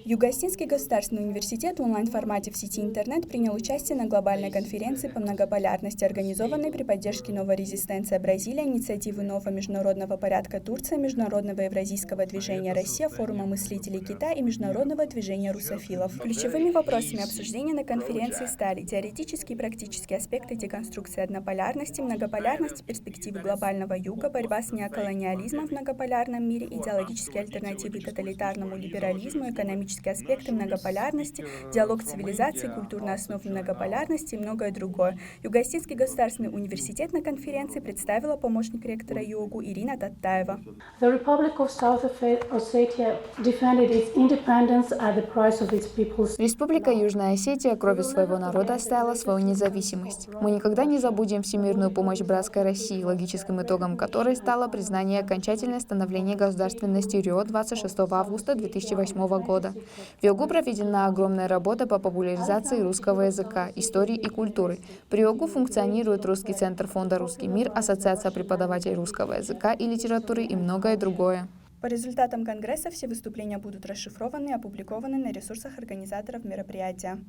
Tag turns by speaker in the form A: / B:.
A: Юго-Остинский государственный университет в онлайн-формате в сети интернет принял участие на глобальной конференции по многополярности, организованной при поддержке «Новая резистенция Бразилия», инициативы Нового международного порядка Турция, Международного евразийского движения Россия, Форума мыслителей Китая и Международного движения русофилов. Ключевыми вопросами обсуждения на конференции стали теоретические и практические аспекты деконструкции однополярности, многополярности, перспективы глобального юга, борьба с неоколониализмом в многополярном мире, идеологические альтернативы тоталитарному либерализму, экономические аспекты многополярности, диалог цивилизаций, культурной основы многополярности и многое другое. Юго-Остинский государственный университет на конференции представила помощник ректора ЮОГУ Ирина Таттаева.
B: The Republic of South Ossetia defended its independence at the price of its people's.
C: Республика Южная Осетия кровью своего народа отстояла свою независимость. Мы никогда не забудем всемирную помощь братской России, логическим итогом которой стало признание окончательное становление государственности РИО 26 августа 2008 года. В ЮОГУ проведена огромная работа по популяризации русского языка, истории и культуры. При ЮОГУ функционирует Русский центр фонда «Русский мир», Ассоциация преподавателей русского языка и литературы и многое другое.
A: По результатам Конгресса все выступления будут расшифрованы и опубликованы на ресурсах организаторов мероприятия.